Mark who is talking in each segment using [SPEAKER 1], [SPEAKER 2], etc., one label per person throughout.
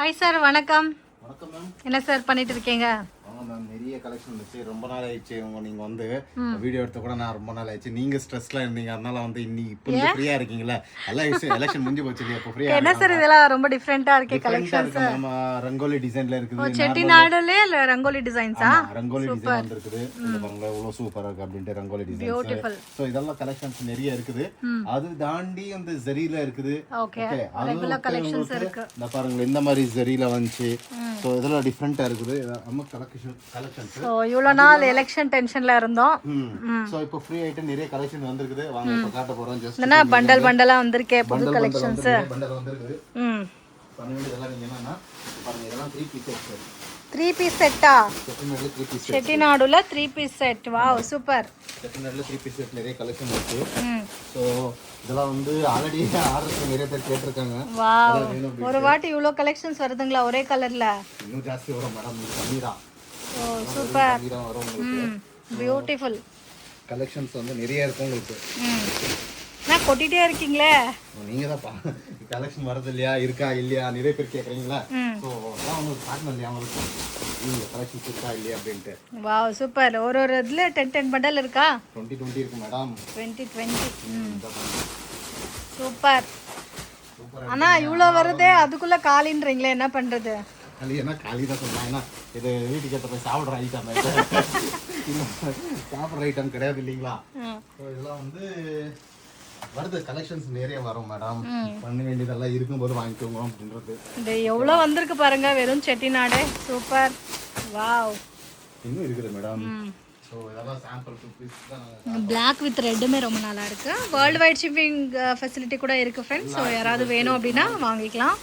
[SPEAKER 1] Hi sir, வணக்கம்.
[SPEAKER 2] வணக்கம் ma'am.
[SPEAKER 1] என்ன சார் பண்ணிட்டு இருக்கீங்க?
[SPEAKER 2] மேம் நிறைய கலெக்ஷன் இருந்துச்சு. ரொம்ப நாள் ஆயிடுச்சு நீங்க வந்து வீடியோ எடுத்து கூட நான் ரொம்ப நாள் ஆயிடுச்சு. நீங்க ஸ்ட்ரெஸ்ல இருந்தீங்க, அதனால வந்து இன்னைக்கு இப்போ ஃப்ரீயா இருக்கீங்களா? எலெக்ஷன் முடிஞ்சு போச்சு இல்லையா? இப்போ ஃப்ரீயா
[SPEAKER 1] என்ன சார் இதெல்லாம் ரொம்ப டிஃபரெண்டா இருக்கே கலெக்ஷன்ஸ்.
[SPEAKER 2] நம்ம ரங்கோலி டிசைன்ல இருக்குது.
[SPEAKER 1] செட்டிநாடுல இல்ல ரங்கோலி டிசைன்ஸா?
[SPEAKER 2] ரங்கோலி டிசைன் வந்திருக்குது. இந்த பாருங்க எவ்வளவு சூப்பரா இருக்கு அப்படினு ரங்கோலி டிசைன்.
[SPEAKER 1] பியூட்டிஃபுல்.
[SPEAKER 2] சோ இதெல்லாம் கலெக்ஷன்ஸ் நிறைய இருக்குது. அது தாண்டி அந்த ஜரியில இருக்குது.
[SPEAKER 1] ஓகே. ரெகுலர் கலெக்ஷன்ஸ் இருக்கு.
[SPEAKER 2] இந்த பாருங்க இந்த மாதிரி ஜரியில வந்துச்சு. சோ இதெல்லாம் டிஃபரெண்டா இருக்குது. நம்ம கலெக்ஷன்ஸ்.
[SPEAKER 1] சோ இவ்வளவு நாள் எலெக்ஷன் டென்ஷன்ல இருந்தோம்.
[SPEAKER 2] சோ இப்போ ஃப்ரீ ஆயிட்டு நிறைய கலெக்ஷன் வந்திருக்குது. வாங்க இப்ப காட்ட போறோம். ஜஸ்ட்
[SPEAKER 1] என்ன பண்டலா வந்திருக்கே புது கலெக்ஷன்ஸ்.
[SPEAKER 2] பண்டல் வந்திருக்குது. பண்ண வேண்டியதெல்லாம் நீங்க என்னன்னா பாருங்க, இதெல்லாம் 3 பீஸ் செட்.
[SPEAKER 1] 3 பீஸ் செட்டா?
[SPEAKER 2] செட்டிநாடுல 3 பீஸ் செட்.
[SPEAKER 1] செட்டிநாடுல 3 பீஸ் செட். Wow, super.
[SPEAKER 2] செட்டிநாடுல 3 பீஸ் செட் நிறைய கலெக்ஷன் இருக்கு. சோ இதெல்லாம் வந்து ஆல்ரெடி ஆர்டர் நிறைய பேர் கேட்டிருக்காங்க.
[SPEAKER 1] வாவ், ஒரு வாட்டி இவ்ளோ கலெக்ஷன்ஸ் வருதுங்களா ஒரே கலர்ல?
[SPEAKER 2] இன்னும் ஜாஸ்தி வரும் மேடம். இது கம்மிதா.
[SPEAKER 1] ஓ சூப்பர்.
[SPEAKER 2] கம்மிதா வரும் உங்களுக்கு.
[SPEAKER 1] பியூட்டிஃபுல்.
[SPEAKER 2] கலெக்ஷன்ஸ் வந்து நிறைய இருக்கு உங்களுக்கு.
[SPEAKER 1] நான் கொட்டிட்டே இருக்கீங்களே.
[SPEAKER 2] நீங்க தான் கலெக்ஷன் வரது இல்லையா, இருக்கா இல்லையா நிறைய பேர் கேக்குறீங்களா? சோ அதான் உங்களுக்கு காட்டணும் இல்லையா உங்களுக்கு நீங்க கலெக்ஷன்ஸ் இருக்கா இல்லையா அப்படின்ட்டு.
[SPEAKER 1] Wow super. ஒரு இதுல 10 பண்டல் இருக்கா?
[SPEAKER 2] 20 இருக்கு மேடம்.
[SPEAKER 1] 20 சூப்பர். ஆனா இவ்ளோ வருதே, அதுக்குள்ள காலின்றீங்களே, என்ன பண்றது?
[SPEAKER 2] என்ன காலி தான் சொல்றேன். ஏன்னா இது வீட்டுக்கு ஏற்ற போய் சாப்பிட்ற ஐட்டம், சாப்பிட்ற ஐட்டம் கிடையாது இல்லைங்களா? இதெல்லாம் வந்து வருது, கலெக்ஷன்ஸ் நிறைய வரும் மேடம். பண்ண வேண்டியதெல்லாம் இருக்கும்போது வாங்கிக்கோங்க அப்படின்றது.
[SPEAKER 1] இது எவ்வளோ வந்திருக்கு பாருங்க, வெறும் செட்டிநாடு. சூப்பர். வாவ்.
[SPEAKER 2] இன்னும் இருக்குது மேடம். ஸோ இதெல்லாம் சாம்பிள் 2 பீஸ் தான்.
[SPEAKER 1] பிளாக் வித் ரெட்டுமே ரொம்ப நல்லா இருக்கு. வேர்ல்டு வைட் ஷிப்பிங் ஃபெசிலிட்டி கூட இருக்கு ஃப்ரெண்ட்ஸ். ஸோ யாராவது வேணும் அப்படின்னா வாங்கிக்கலாம்.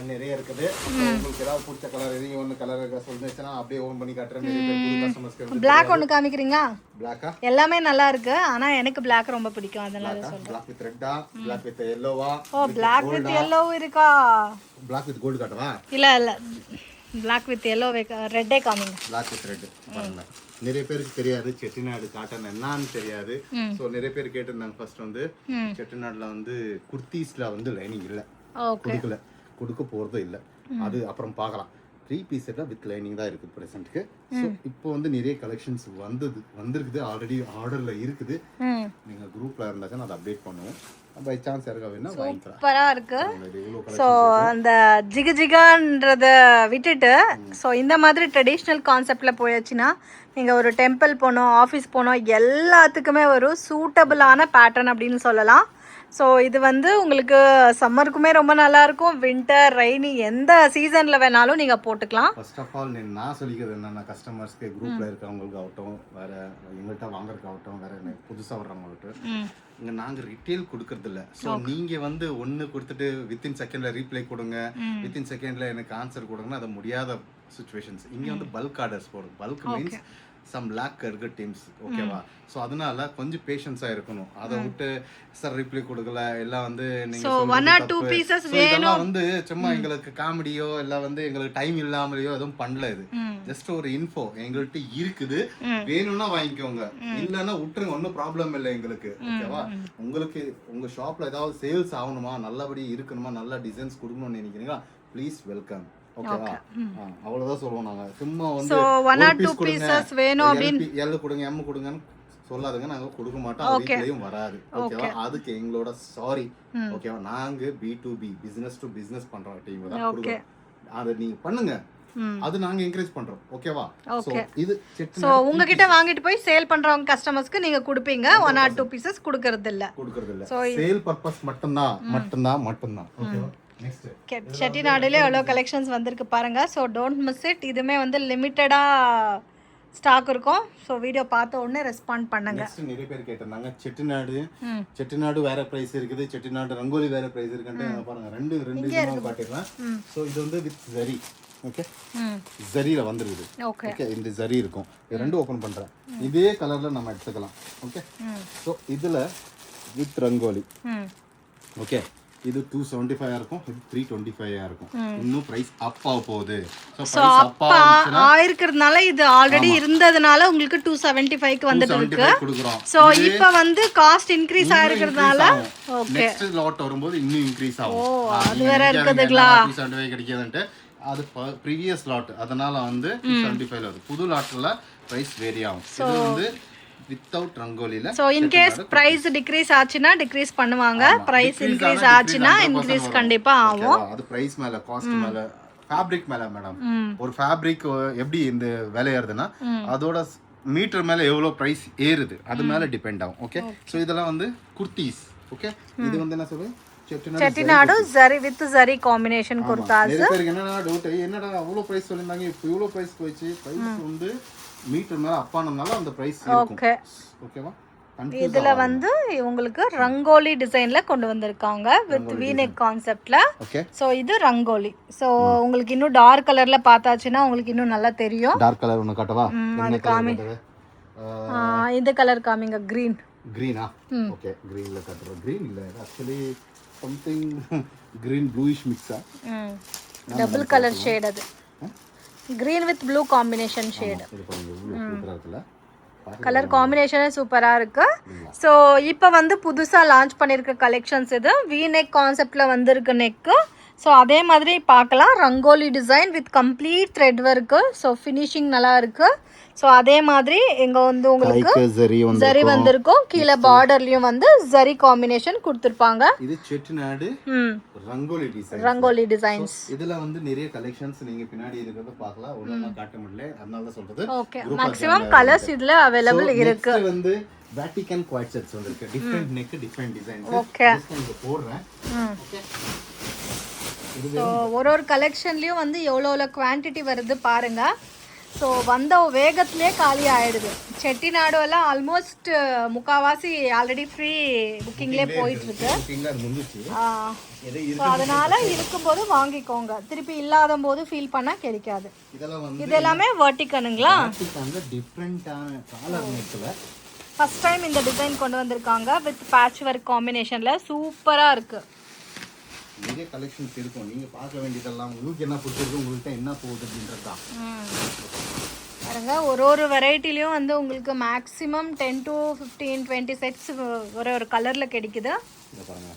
[SPEAKER 2] நிறைய இருக்குது. உங்களுக்கு ஏதாவது பிடிச்ச கலர் எதையும் ஒன்று கலர் சொல்லிச்சுன்னா அப்படியே ஓன் பண்ணி காட்டுறேன். நிறைய பேர் புது கஸ்டமர்ஸ்க்கு
[SPEAKER 1] பிளாக் ஒன்று காமிக்கிறீங்களா?
[SPEAKER 2] பிளாக்கா?
[SPEAKER 1] எல்லாமே நல்லா இருக்கு, ஆனா எனக்கு பிளாக் ரொம்ப பிடிக்கும், அதனால சொல்றேன்.
[SPEAKER 2] பிளாக் வித் ரெட்டா, பிளாக் வித் yellowவா?
[SPEAKER 1] ஓ பிளாக் வித் yellow இருக்கா?
[SPEAKER 2] பிளாக் வித் கோல்ட் காட்டவா?
[SPEAKER 1] இல்ல பிளாக் வித் yellow ரெட்டே காமிங்க.
[SPEAKER 2] பிளாக் வித் ரெட் பாருங்க. நிறைய பேருக்கு தெரியாது செட்டிநாடு காட்டன் என்னன்னு தெரியாது. சோ நிறைய பேர் கேட்டிருந்தாங்க. ஃபர்ஸ்ட் வந்து செட்டிநாடுல வந்து குர்தீஸ்ல வந்து லைனிங் இல்ல, கொடுக்க போறதும் இல்ல. அது அப்புறம் பார்க்கலாம். 3 பீஸ் செட்ல வித் லைனிங் தான் இருக்கு பிரசன்ட்க்கு. சோ இப்போ வந்து நிறைய கலெக்ஷன்ஸ் வந்திருக்குது. ஆல்ரெடி ஆர்டர்ல இருக்குது. நீங்க குரூப்ல இருந்தாக்க நான் அதை அப்டேட் பண்ணுவோம். பை சான்ஸ் யாருக்கா வேணா வாங்கிக்கலாம்.
[SPEAKER 1] சூப்பரா இருக்கு. ஸோ அந்த ஜிகஜிகான்றத விட்டுட்டு ஸோ இந்த மாதிரி ட்ரெடிஷ்னல் கான்செப்டில் போயாச்சுன்னா நீங்கள் ஒரு டெம்பிள் போனோம், ஆஃபீஸ் போனோம், எல்லாத்துக்குமே ஒரு சூட்டபிளான பேட்டர்ன் அப்படின்னு சொல்லலாம். ஸோ இது வந்து உங்களுக்கு சம்மருக்குமே ரொம்ப நல்லா இருக்கும். வின்டர், ரெய்னி, எந்த சீசன்ல வேணாலும் நீங்க போட்டுக்கலாம்.
[SPEAKER 2] ஃபர்ஸ்ட் ஆஃப் ஆல் நான் சொல்லிக்கிறது என்னன்னா, கஸ்டமர்ஸ்க்கு குரூப்ல இருக்கவங்களுக்கு ஆகட்டும், வேற எங்கள்கிட்ட வாங்குறதுக்கு ஆகட்டும், வேற புதுசாக வர்றவங்கள்ட்ட இங்கே நாங்கள் ரிட்டெயில் கொடுக்கறது இல்லை. ஸோ நீங்கள் வந்து ஒன்று கொடுத்துட்டு வித்தின் செகண்ட்ல ரீப்ளை கொடுங்க, வித்தின் செகண்ட்ல எனக்கு ஆன்சர் கொடுங்கன்னா அது முடியாத சுச்சுவேஷன்ஸ். இங்கே வந்து பல்க் ஆர்டர்ஸ் போடும். பல்க் மீன்ஸ் சம் லேக் இருக்க டீம்ஸ், ஓகேவா? ஸோ அதனால கொஞ்சம் பேஷன்ஸாக இருக்கணும். அதை விட்டு சார் ரிப்ளை கொடுக்கல எல்லாம் வந்து நீங்கள் வந்து சும்மா எங்களுக்கு காமெடியோ இல்லை வந்து எங்களுக்கு டைம் இல்லாமலையோ எதுவும் பண்ணல. இது ஜஸ்ட் ஒரு இன்ஃபோ எங்கள்கிட்ட இருக்குது, வேணும்னா வாங்கிக்கோங்க, இல்லைன்னா விட்டுருங்க, ஒன்றும் ப்ராப்ளம் இல்லை எங்களுக்கு, ஓகேவா? உங்களுக்கு உங்க ஷாப்ல ஏதாவது சேல்ஸ் ஆகணுமா, நல்லபடி இருக்கணுமா, நல்ல டிசைன்ஸ் கொடுக்கணும்னு நினைக்கிறீங்களா, ப்ளீஸ் வெல்கம், ஓகேவா? அவ்வளவுதான் சொல்லுவோம் நாங்க. சும்மா வந்து 1 or 2 பீசஸ் வேணும் அப்படினு எல் கொடுங்க, எம் கொடுங்கன்னு சொல்லாதங்க, நாங்க கொடுக்க மாட்டோம். வீட்லயும் வராது, ஓகேவா? அதுக்கு எங்களோட சாரி, ஓகேவா? நாங்க B2B பிசினஸ் டு பிசினஸ் பண்ற டீம் தான் கொடுக்கிறோம். அத நீங்க பண்ணுங்க, அது நாங்க என்கரேஜ் பண்றோம், ஓகேவா? சோ இது
[SPEAKER 1] சோ உங்ககிட்ட வாங்கிட்டு போய் சேல் பண்றவங்க கஸ்டமர்ஸ்க்கு நீங்க கொடுப்பீங்க. 1 or 2 பீசஸ் கொடுக்கிறது இல்ல.
[SPEAKER 2] சேல் பர்பஸ் மட்டும்தான், ஓகேவா?
[SPEAKER 1] செட்டிநாடுல எவ்வளோ கலெக்ஷன்ஸ் வந்திருக்கு பாருங்க. So don't miss it. இதுமே வந்து லிமிட்டடாக ஸ்டாக் இருக்கும். ஸோ வீடியோ பார்த்த உடனே ரெஸ்பாண்ட் பண்ணுங்க.
[SPEAKER 2] நிறைய பேர் கேட்டிருந்தாங்க செட்டிநாடு வேற பிரைஸ் இருக்குது, செட்டிநாடு ரங்கோலி வேற பிரைஸ் இருக்குன்னு பாருங்க. ரெண்டு காட்டிடலாம். ஸோ இது வந்து வித் ஜரி, ஓகே, ஜரியில வந்துருக்குது, ஓகே. இந்த ஜரி இருக்கும். இது ரெண்டும் ஓபன் பண்றேன். இதே கலர்ல நம்ம எடுத்துக்கலாம், ஓகே. ஸோ இதுல வித் ரங்கோலி, ஓகே. இது 275 இருக்கும், இது 325 இருக்கும். இன்னும் பிரைஸ் அப் ஆக போகுது.
[SPEAKER 1] சோ அப் ஆயிருக்கிறதுனால இது ஆல்ரெடி இருந்ததனால உங்களுக்கு 275 க்கு வந்துட்டு இருக்கு. சோ இப்போ வந்து காஸ்ட் இன்கிரீஸ் ஆயிருக்கிறதுனால ஓகே,
[SPEAKER 2] நெக்ஸ்ட் லாட் வரும்போது இன்னும் இன்கிரீஸ் ஆகும்.
[SPEAKER 1] அது வேற இருக்குதுங்களா?
[SPEAKER 2] 275 கிடைக்குதுன்ட்டு அது ப்ரீவியஸ் லாட், அதனால வந்து 275 வருது. புது லாட்ல பிரைஸ் வேரி ஆகும். இது வந்து வித்தவுட் ரங்கோலில.
[SPEAKER 1] So in case price decrease ஆச்சுனா டிக்ரீஸ் பண்ணுவாங்க, பிரைஸ் இன்க்ரீஸ் ஆச்சுனா இன்க்ரீஸ் கண்டிப்பா ஆகும்.
[SPEAKER 2] அது பிரைஸ் மேல, காஸ்ட் மேல, ஃபேப்ரிக் மேல மேடம். ஒரு ஃபேப்ரிக் எப்படி இந்த விலை ஏறுதுன்னா அதோட மீட்டர் மேல எவ்வளவு பிரைஸ் ஏறுது அது மேல டிபெண்ட் ஆகும். ஓகே, சோ இதெல்லாம் வந்து குர்தீஸ். ஓகே, இது வந்து என்ன சொல்றது,
[SPEAKER 1] செட்டிநாடு ஜரி வித் ஜரி காம்பினேஷன் குர்தாஸ்.
[SPEAKER 2] நிறைய பேருக்கு என்னடா டவுட், என்னடா அவ்வளவு பிரைஸ் சொல்லிருந்தாங்க இப்போ இவ்வளவு பிரைஸ் போயிச்சு. பிரைஸ் வந்து மீட்டர் மேல அப்பானனால அந்த பிரைஸ் இருக்கும். ஓகேவா?
[SPEAKER 1] இதுல வந்து உங்களுக்கு ரங்கோலி டிசைன்ல கொண்டு வந்திருக்காங்க வித் வீநெக் கான்செப்ட்ல. சோ இது ரங்கோலி. சோ உங்களுக்கு இன்னும் டார்க் கலர்ல பார்த்தாச்சுன்னா உங்களுக்கு இன்னும் நல்லா தெரியும்.
[SPEAKER 2] டார்க் கலர் ஒன்னு காட்டவா?
[SPEAKER 1] அது காமி. இந்த கலர் காமிங்க, கிரீன்.
[SPEAKER 2] கிரீனா? ஓகே, கிரீன்ல காட்டுறோம். கிரீன் இல்ல, actually something green bluish mix.
[SPEAKER 1] Double colour shade அது. green with blue combination shade. Colour காம்பினேஷனே சூப்பரா இருக்கு. ஸோ இப்போ வந்து புதுசா லான்ச் பண்ணிருக்க கலெக்ஷன்ஸ் இது. வி நெக் கான்செப்ட்ல வந்திருக்கு நெக்கு. ஸோ அதே மாதிரி பார்க்கலாம், rangoli design with complete thread work. So finishing நல்லா இருக்கு. ஸோ அதே மாதிரி இங்க வந்து உங்களுக்கு ஜரி வந்திருக்கும், கீழே பார்டர்லயும் வந்து ஜரி காம்பினேஷன் கொடுத்திருப்பாங்க.
[SPEAKER 2] இது செட்டிநாடு ரங்கோலி டிசைன்,
[SPEAKER 1] ரங்கோலி டிசைன்ஸ்.
[SPEAKER 2] இதுல வந்து நிறைய கலெக்ஷன்ஸ் நீங்க பின்னாடி இருக்கிறத பார்க்கலாம். ஒண்ணா காட்ட முடியல, அதனால தான் சொல்றது.
[SPEAKER 1] ஓகே, மேக்ஸिमम கலர்ஸ் இதுல அவேலபிள் இருக்கு.
[SPEAKER 2] நெக்ஸ்ட் வந்து வேட்டிகன் குவாட் செட்ஸ் வந்திருக்கு. Different neck, different designs.
[SPEAKER 1] Okay,
[SPEAKER 2] இங்க போடுறேன். ஓகே,
[SPEAKER 1] ஸோ ஒரு கலெக்ஷன்லயும் வந்து எவ்வளோ குவான்டிட்டி வருது பாருங்க. ஸோ வந்த வேகத்திலே காலி ஆயிடுது. செட்டிநாடு எல்லாம் ஆல்மோஸ்ட் முக்காவாசி ஆல்ரெடி ஃப்ரீ புக்கிங்லேயே போயிட்டு இருக்கு. ஸோ அதனால இருக்கும்போது வாங்கிக்கோங்க, திருப்பி இல்லாத போது ஃபீல் பண்ணா கிடைக்காது. இது எல்லாமே வெர்டிகனுங்களா? ஃபர்ஸ்ட் டைம் இந்த டிசைன் கொண்டு வந்திருக்காங்க வித் பேட்ச் ஒர்க் காம்பினேஷன்ல. சூப்பரா இருக்கு.
[SPEAKER 2] நிறைய கலெக்ஷன்ஸ் இருக்கும், நீங்க பார்க்க வேண்டியதெல்லாம் உங்களுக்கு என்ன பிடிச்சிருக்கு, உங்களுக்கு என்ன போகுது அப்படின்றது தான்.
[SPEAKER 1] பாருங்க, ஒரு வெரைட்டிலையும் வந்து உங்களுக்கு மேக்ஸிமம் 10 to 15 20 செட்ஸ் ஒரு கலர்ல கிடைக்குது.
[SPEAKER 2] இத பாருங்க,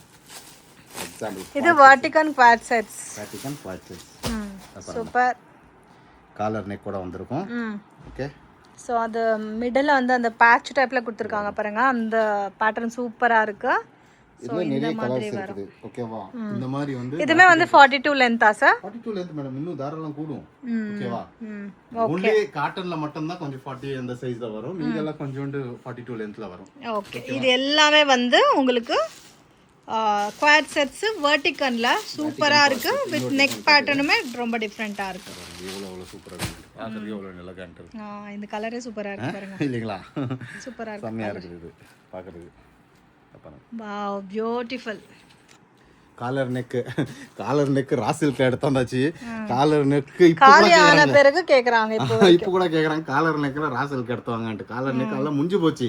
[SPEAKER 2] எக்ஸாம்பிள்
[SPEAKER 1] இது வெர்டிகன் குவாட் செட்ஸ்.
[SPEAKER 2] வெர்டிகன் quad sets
[SPEAKER 1] super.
[SPEAKER 2] Collar neck கூட வந்திருக்கும். ஓகே,
[SPEAKER 1] ஸோ அது மிடில் வந்து அந்த பேட்ச் டைப்ல கொடுத்துருக்காங்க பாருங்க, அந்த பேட்டர்ன் சூப்பரா இருக்கு.
[SPEAKER 2] இதுல நிறைய கலர்ஸ் இருக்குது. ஓகேவா? இந்த மாதிரி வந்து
[SPEAKER 1] இதுமே வந்து 42 லென்த்தா சார்?
[SPEAKER 2] 42 லென்த் மேடம், இன்னும் தாராளம் கூடும். ஓகேவா? ஒன்லி காட்டன்ல மட்டும் தான் கொஞ்சம் 40 அந்த சைஸ்ல வரும், மீதெல்லாம் கொஞ்சம் 42 லென்த்ல வரும்.
[SPEAKER 1] ஓகே, இது எல்லாமே வந்து உங்களுக்கு குவாட் செட்ஸ் வெர்டிகன்ல சூப்பரா இருக்கு. வித் நெக் பேட்டர்னுமே ரொம்ப டிஃபரெண்டா இருக்கு.
[SPEAKER 2] எவ்வளவு சூப்பரா இருக்கு, பாக்குறதுக்கு எவ்வளவு நல்லா காண்றது.
[SPEAKER 1] இந்த கலரே சூப்பரா இருக்கு பாருங்க.
[SPEAKER 2] இல்லீங்களா?
[SPEAKER 1] சூப்பரா இருக்கு,
[SPEAKER 2] செமையா இருக்கு இது பாக்குறதுக்கு.
[SPEAKER 1] Wow, beautiful.
[SPEAKER 2] காலர் நெக் ராசில்க்கு எடுத்தாச்சு. காலர் நெக்
[SPEAKER 1] காலியான பிறகு கேக்குறாங்க,
[SPEAKER 2] இப்போ கூட கேக்குறாங்க காலர் நெக்ல ராசில்க்கு எடுத்துவாங்கன்ட்டு. காலர் நெக் எல்லாம் முடிஞ்சு போச்சு,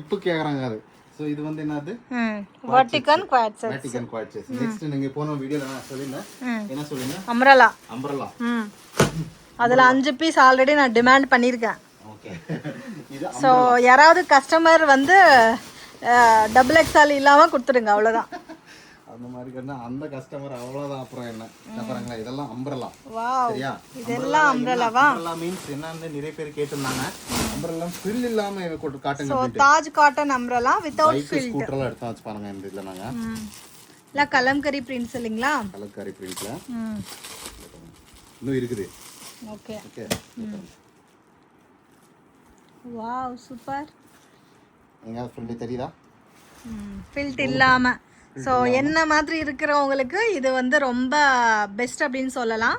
[SPEAKER 2] இப்போ கேக்குறாங்க அது. சோ இது வந்து என்னது,
[SPEAKER 1] வெர்டிகன் குவாட் செட்ஸ்.
[SPEAKER 2] வெர்டிகன் குவாட் செட்ஸ். நெக்ஸ்ட் நீங்க போன வீடியோல நான் சொல்லினேன், என்ன சொல்லினேன்,
[SPEAKER 1] அம்ரலா. அதுல 5 பீஸ் ஆல்ரெடி நான் டிமாண்ட் பண்ணிருக்கேன்.
[SPEAKER 2] ஓகே, இது
[SPEAKER 1] சோ யாராவது கஸ்டமர் வந்து டபுள் எக்ஸ்எல் இல்லாம கொடுத்துடுங்க, அவ்வளவுதான்.
[SPEAKER 2] அந்த மாதிரி கண்ணா அந்த கஸ்டமர் அவ்வளவுதான். அப்புறம் என்ன பாருங்களா, இதெல்லாம் அம்ப்ரெல்லா.
[SPEAKER 1] வாவ், இதெல்லாம் அம்ப்ரெல்லாவா?
[SPEAKER 2] அம்ப்ரெல்லா மீன்ஸ் என்னன்னு நிறைய பேர் கேட்டிருந்தாங்க. அம்ப்ரெல்லா ஃபில் இல்லாம காட்டுங்க.
[SPEAKER 1] So Taj cotton umbrella without fill.
[SPEAKER 2] ஸ்கூட்டர்ல எடுத்து பாருங்க, இந்த இதுல நாங்க
[SPEAKER 1] இல்ல கலம்கரி பிரிண்ட்ஸ் இல்லீங்களா?
[SPEAKER 2] கலம்கரி பிரிண்ட்ல இன்னும் இருக்குது.
[SPEAKER 1] Okay
[SPEAKER 2] okay,
[SPEAKER 1] wow, super.
[SPEAKER 2] எங்க ஃபில் தெரியுதா?
[SPEAKER 1] ஃபில்ட் இல்லாம. ஸோ என்ன மாதிரி இருக்கிறவங்களுக்கு இது வந்து ரொம்ப பெஸ்ட் அப்படின்னு சொல்லலாம்.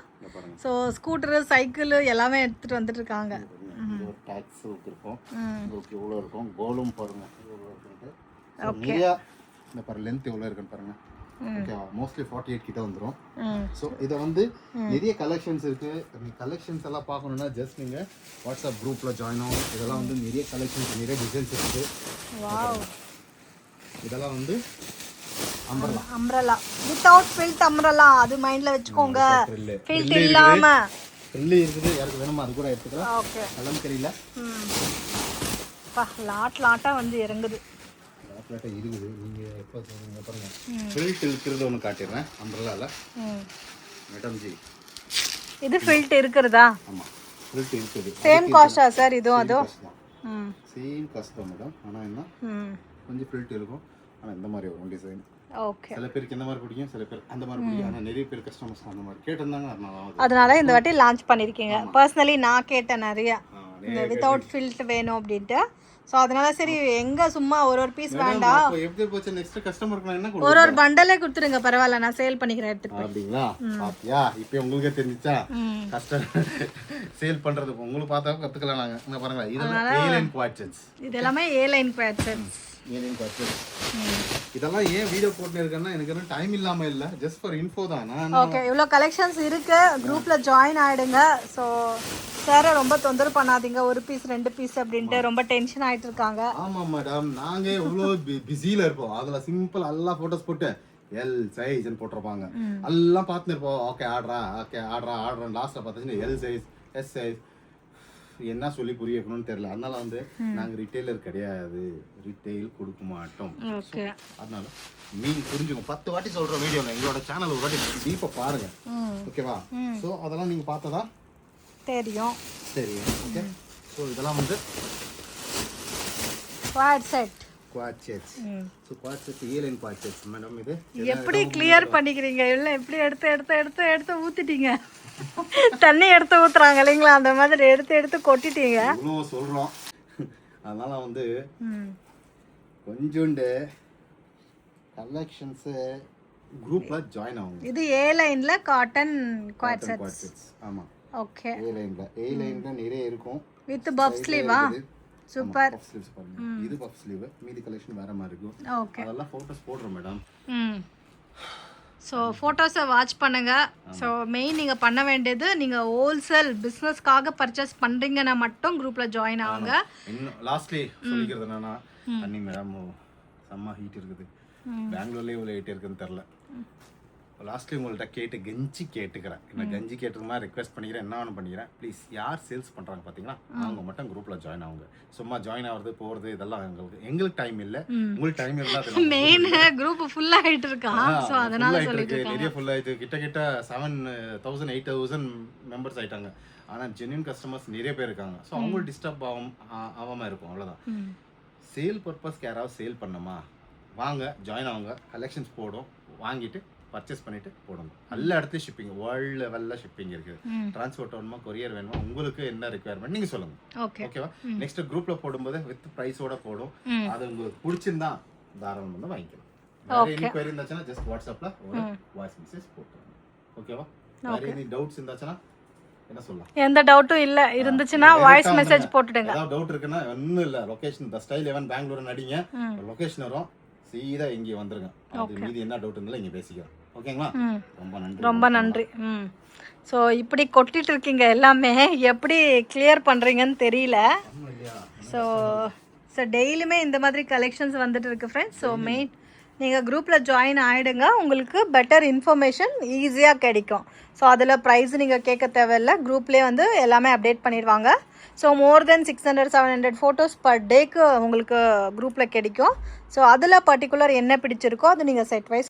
[SPEAKER 1] ஸோ ஸ்கூட்டரு, சைக்கிள் எல்லாமே எடுத்துட்டு வந்துட்டு இருக்காங்க.
[SPEAKER 2] டாக்ஸ் இருக்கும், உங்களுக்கு எவ்வளோ இருக்கும், கோலும் பாருங்க எவ்வளோ இருக்குன்ட்டு.
[SPEAKER 1] ஓகே,
[SPEAKER 2] இந்த பாரு லென்த் எவ்வளோ இருக்குன்னு பாருங்க. ஓகேவா? மோஸ்ட்லி 48 கிட்ட வந்துடும். ஸோ இதை வந்து நிறைய கலெக்ஷன்ஸ் இருக்கு. நீங்க கலெக்ஷன்ஸ் எல்லாம் பார்க்கணும்னா ஜஸ்ட் நீங்க வாட்ஸ்அப் குரூப்ல ஜாயின் ஆகும். இதெல்லாம் வந்து நிறைய கலெக்ஷன்ஸ், நிறைய டிசைன்ஸ் இருக்கு.
[SPEAKER 1] வாவ்,
[SPEAKER 2] இதெல்லாம் வந்து
[SPEAKER 1] அம்ப்ரெல்லா வித்அவுட் ஃபில்ட் அம்ப்ரெல்லா, அது மைண்ட்ல வெச்சுக்கோங்க. ஃபில்ட் இல்லாம
[SPEAKER 2] ஃபில் இருக்குது. யாருக்கு வேணுமோ அது கூட எடுத்துக்கலாம்.
[SPEAKER 1] ஓகே,
[SPEAKER 2] கலம்கரியில
[SPEAKER 1] லாட்டா வந்து இறங்குது.
[SPEAKER 2] லாட்டா இருக்குது. நீங்க எப்போ சொல்லுங்க பாருங்க. ஃபில்ட் இருக்கிறது ஒன்று காட்டிடுறேன். அம்ப்ரெல்லால மேடம் ஜி
[SPEAKER 1] இது ஃபில்ட் இருக்கிறதா?
[SPEAKER 2] ஆமா ஃபில்ட் இருக்குது.
[SPEAKER 1] சேம் காஸ்டா சார் இதுவும் அதுவும்? ம்
[SPEAKER 2] சேம் காஸ்ட் தான் மேடம். ஆனா என்ன கொஞ்சம் ஃபில்ட் இருக்கும். ஆனா இந்த மாதிரி ஒரு டிசைன்.
[SPEAKER 1] ஓகே.
[SPEAKER 2] சில பேருக்கு இந்த மாதிரி பிடிக்கும், சில பேர் அந்த மாதிரி பிடிக்கும். ஆனா நிறைய பேர் கஸ்டமர்ஸ் அந்த மாதிரி கேட்டிருந்தாங்க.
[SPEAKER 1] அதனால இந்த வாட்டி லான்ச் பண்ணிருக்கீங்க. பர்சனலி நான் கேட்டேன் நிறைய இந்த வித்தவுட் ஃபில்ட் வேணும் அப்படின்ட்டு. ஸோ அதனால சரி எங்க சும்மா ஒரு பீஸ் வேண்டாம்,
[SPEAKER 2] எப்படி போச்சு நெக்ஸ்ட் கஸ்டமருக்கு என்ன
[SPEAKER 1] ஒரு பண்டலே கொடுத்துருங்க பரவாயில்ல, நான் சேல் பண்ணிக்கிறேன் எடுத்துட்டு.
[SPEAKER 2] அப்படிங்களா? பாத்தியா இப்போ உங்களுக்கே தெரிஞ்சிச்சா கஸ்டம் சேல் பண்றது உங்களுக்கு பார்த்தா கத்துக்கலாம் நாங்க. என்ன பாருங்க இதெல்லாம் ஏலைன் குவாட்சன்ஸ்.
[SPEAKER 1] இது எல்லாமே ஏலைன் குவாட்சன்ஸ்.
[SPEAKER 2] ஏலைன் குவாட்சன்ஸ். இதெல்லாம் ஏன் வீடியோ போட்டு இருக்கேன்னா எனக்கு என்ன டைம் இல்லாம இல்ல, ஜஸ்ட் ஃபார் இன்ஃபோ தான்.
[SPEAKER 1] ஓகே, இவ்ளோ கலெக்ஷன்ஸ் இருக்கு, குரூப்ல ஜாயின் ஆயிடுங்க. ஸோ சார் ரொம்ப தொந்தரவு பண்ணாதீங்க, ஒரு பீஸ் 2 பீஸ் அப்படின்ட்டு ரொம்ப டென்ஷன் ஆயிட்டு இருக்காங்க.
[SPEAKER 2] ஆமா மேடம், நாங்க இவ்வளோ பிஸியில இருப்போம். அதுல சிம்பிள் எல்லா போட்டோஸ் போட்டு எல் சைஸ்ன்னு போட்டிருப்பாங்க. எல்லாம் பார்த்துன்னு இருப்போம். ஓகே ஆர்டரா, ஓகே ஆர்டரா ஆர்டர் லாஸ்ட்ல பார்த்துச்சுன்னா எல் சைஸ் எஸ் சைஸ் என்ன சொல்லி புரிய வைக்கணும்னு தெரியல. அதனால வந்து நாங்க ரிட்டைலர் கிடையாது, ரிட்டைல் கொடுக்க மாட்டோம். அதனால மீன் புரிஞ்சுங்க. 10 வாட்டி சொல்ற வீடியோல எங்களோட சேனல் ஒரு வாட்டி டீப்பா பாருங்க, ஓகேவா? ஸோ அதெல்லாம் நீங்க பார்த்ததா
[SPEAKER 1] தெரியும்.
[SPEAKER 2] சரி, ஓகே. ஸோ இதெல்லாம் வந்து
[SPEAKER 1] quad set.
[SPEAKER 2] Quad sets. So quad set airline quad sets madam. இது
[SPEAKER 1] எப்படி கிளியர் பண்ணிக்கிறீங்க? இல்லை எப்படி எடுத்து எடுத்து எடுத்து எடுத்து ஊத்திட்டீங்க, தண்ணி எடுத்து ஊத்துறாங்க இல்லைங்களா, அந்த மாதிரி எடுத்து எடுத்து கொட்டிட்டீங்க.
[SPEAKER 2] இவ்வளோ சொல்றோம். அதனால வந்து கொஞ்சோண்டு கலெக்ஷன்ஸ் குரூப்ல ஜாயின் ஆகும்.
[SPEAKER 1] இது ஏ லைன்ல காட்டன் குவாட் செட்ஸ்.
[SPEAKER 2] ஆமா,
[SPEAKER 1] ஓகே.
[SPEAKER 2] ஏ லைன்ல நிறைய இருக்கும்.
[SPEAKER 1] வித் பஃப் ஸ்லீவா? சூப்பர்.
[SPEAKER 2] பஃப் ஸ்லீவ்ஸ் பாருங்க. இது பஃப் ஸ்லீவ், மீதி கலெக்ஷன் வேற மாதிரி இருக்கும்.
[SPEAKER 1] ஓகே,
[SPEAKER 2] அதெல்லாம் போட்டோஸ் போடுறோம் மேடம்.
[SPEAKER 1] ஸோ ஃபோட்டோஸை வாட்ச் பண்ணுங்க. ஸோ மெயின் நீங்கள் பண்ண வேண்டியது, நீங்கள் ஹோல்சேல் பிஸ்னஸ்க்காக பர்ச்சேஸ் பண்ணுறீங்கன்னா மட்டும் குரூப்பில் ஜாயின் ஆகுங்க.
[SPEAKER 2] இன்னும் லாஸ்ட்லி சொல்லிக்கிறது என்னன்னா, அன்னி மேடம் செம்ம ஹீட் இருக்குது, பெங்களூர்லேயே இவ்வளோ ஹீட் இருக்குன்னு தெரில. லாஸ்ட்லி உங்கள்கிட்ட கெஞ்சி கேட்டுக்கிறேன், என்ன கஞ்சி கேட்டுற மாதிரி ரெக்வெஸ்ட் பண்ணிக்கிறேன், என்ன ஒன்று பண்ணிக்கிறேன், ப்ளீஸ் யார் சேல்ஸ் பண்ணுறாங்க பார்த்தீங்களா அவங்க மட்டும் குரூப்பில் ஜாயின் ஆகுங்க. சும்மா ஜாயின் ஆகிறது போகிறது இதெல்லாம் எங்களுக்கு டைம் இல்லை, உங்களுக்கு டைம் இருந்தால்
[SPEAKER 1] மெயின் குரூப் ஃபுல் ஆகிட்டு இருக்கான். ஸோ அதனால சொல்லிட்டு
[SPEAKER 2] நிறைய ஃபுல் ஆகிட்டு கிட்ட 7,000 8,000 மெம்பர்ஸ் ஆகிட்டாங்க. ஆனால் ஜென்யூன் கஸ்டமர்ஸ் நிறைய பேர் இருக்காங்க. ஸோ அவங்களுக்கு டிஸ்டர்ப் ஆகாமல் இருக்கும், அவ்வளோதான். சேல் பர்பஸ்க்கு யாராவது சேல் பண்ணோமா வாங்க ஜாயின் ஆகுங்க, கலெக்ஷன்ஸ் போடும், வாங்கிட்டு பர்ச்சேஸ் பண்ணிட்டு போடணும். எல்லா இடத்துலையும் ஷிப்பிங், வேர்ல்டு லெவலில் ஷிப்பிங் இருக்குது. டிரான்ஸ்போர்ட் வேணுமா, கொரியர் வேணுமா, உங்களுக்கு என்ன ரெக்குயர்மெண்ட் நீங்கள் சொல்லுங்க, ஓகேவா? நெக்ஸ்ட் குரூப்ல போடும்போது வித் ப்ரைஸோட போடும். அது உங்களுக்கு பிடிச்சிருந்தா தாராளம் வந்து வாங்கிக்கலாம். வேற என்கொயரி இருந்துச்சுன்னா ஜஸ்ட் வாட்ஸ்அப்ல ஒரு வாய்ஸ் மெசேஜ் போட்டுருங்க, ஓகேவா? வேற எனி டவுட்ஸ் இருந்துச்சுன்னா என்ன சொல்லலாம்?
[SPEAKER 1] எந்த டவுட்டும் இல்ல இருந்துச்சுன்னா வாய்ஸ் மெசேஜ் போட்டுடுங்க.
[SPEAKER 2] ஏதாவது டவுட் இருக்குன்னா ஒன்றும் இல்லை, லொகேஷன் த ஸ்டைல் 11 பெங்களூர் நடிங்க, லொகேஷன் வரும், சீதா இங்கே வந்துருங்க. அது மீதி என்ன டவுட் இருந்தாலும் இங்கே பேசிக்கலாம், ஓகேங்களா? ரொம்ப நன்றி, ரொம்ப நன்றி.
[SPEAKER 1] ஸோ இப்படி கொட்டிட்டு இருக்கீங்க எல்லாமே, எப்படி கிளியர் பண்ணுறீங்கன்னு தெரியல. ஸோ டெய்லியுமே இந்த மாதிரி கலெக்ஷன்ஸ் வந்துட்டு இருக்கு ஃப்ரெண்ட்ஸ். ஸோ மெயின் நீங்கள் குரூப்பில் ஜாயின் ஆகிடுங்க, உங்களுக்கு பெட்டர் இன்ஃபர்மேஷன் ஈஸியாக கிடைக்கும். ஸோ அதில் ப்ரைஸ் நீங்கள் கேட்க தேவையில்லை, குரூப்லேயே வந்து எல்லாமே அப்டேட் பண்ணிடுவாங்க. ஸோ மோர் தென் 600-700 ஃபோட்டோஸ் பர் டேக்கு உங்களுக்கு குரூப்பில் கிடைக்கும். ஸோ அதில் பர்டிகுலர் என்ன பிடிச்சிருக்கோ அது நீங்கள் செட் வைஸ்